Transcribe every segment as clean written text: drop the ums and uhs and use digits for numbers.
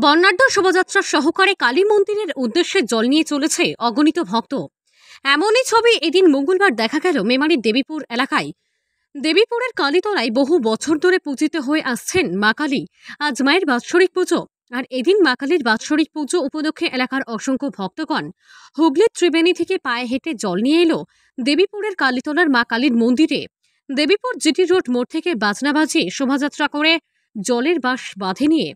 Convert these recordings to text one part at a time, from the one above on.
বর্ণাঢ্য শোভাযাত্রা সহকারে কালী মন্দিরের উদ্দেশ্যে জল নিয়ে চলেছে অগণিত ভক্ত। এমনই ছবি এদিন মঙ্গলবার দেখা গেল মেমারির দেবীপুর এলাকায়। দেবীপুরের কালীতলায় বহু বছর ধরে পূজিত হয়ে আসছেন মা কালী। আজ মায়ের বাৎসরিক পুজো, আর এদিন মা কালীর বাৎসরিক পুজো উপলক্ষে এলাকার অসংখ্য ভক্তগণ হুগলির ত্রিবেণী থেকে পায়ে হেঁটে জল নিয়ে এলো দেবীপুরের কালীতলার মা কালীর মন্দিরে। দেবীপুর জিটি রোড মোড় থেকে বাজনা বাজিয়ে শোভাযাত্রা করে জলের বাঁশ বাঁধে নিয়ে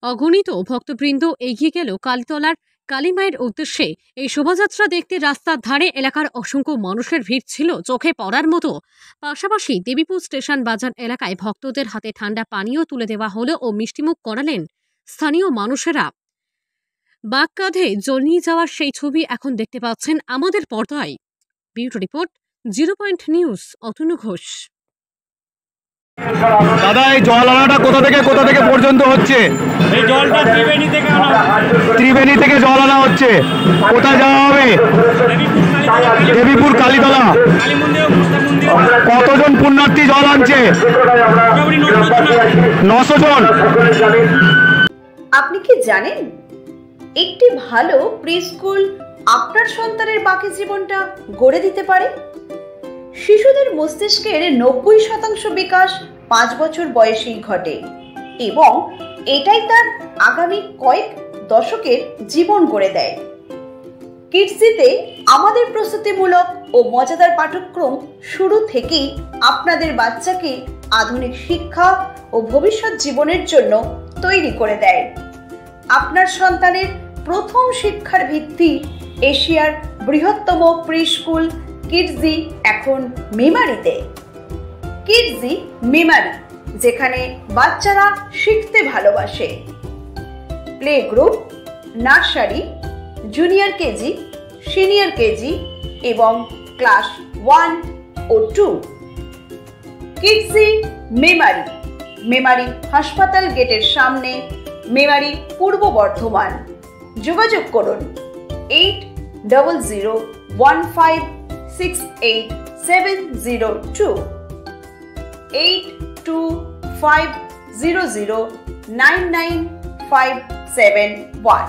অগণিত ভক্তবৃন্দ এগিয়ে গেল কালীতলার কালীমায়ের উদ্দেশ্যে। এই শোভাযাত্রা দেখতে রাস্তার ধারে এলাকার অসংখ্য মানুষের ভিড় ছিল চোখে পড়ার মতো। পাশাপাশি দেবীপুর স্টেশন বাজার এলাকায় ভক্তদের হাতে ঠান্ডা পানীয় তুলে দেওয়া হলো ও মিষ্টিমুখ করালেন স্থানীয় মানুষেরা। বাঁক কাঁধে জল নিয়ে যাওয়ার সেই ছবি এখন দেখতে পাচ্ছেন আমাদের পর্দায়। Bureau report, 0 point news, Atanu Ghosh. দাদা, এই জল আনাটা কোথা থেকে পর্যন্ত হচ্ছে? এই জলটা ত্রিবেণী থেকে জল আনা হচ্ছে। কোথায় যাওয়া হবে? দেবীপুর কালীতলা। কতজন পুণ্যার্থী জল আনছে? 900 জন। আপনি কি জানেন একটি ভালো প্রি স্কুল আপনার সন্তানের বাকি জীবনটা গড়ে দিতে পারে? শিশুদের মস্তিষ্কের 90% বিকাশ 5 বছর বয়সেই ঘটে এবং এটাই তার আগামী কয়েক দশকের জীবন গড়ে দেয়। কিডসিতে আমাদের প্রস্তুতিমূলক ও মজাদার পাঠ্যক্রম শুরু থেকেই আপনাদের বাচ্চাকে আধুনিক শিক্ষা ও ভবিষ্যৎ জীবনের জন্য তৈরি করে দেয়। আপনার সন্তানের প্রথম শিক্ষার ভিত্তি এশিয়ার বৃহত্তম প্রি স্কুল কিডজি এখন মেমারিতে। কিডজি মেমারি, যেখানে বাচ্চারা শিখতে ভালোবাসে। Play group, nursery, junior KG, senior KG এবং ক্লাস 1 ও 2। কিডজি মেমারি, মেমারি হাসপাতাল গেটের সামনে, মেমারি, পূর্ব বর্ধমান। যোগাযোগ করুন 8015687702, 8250099571।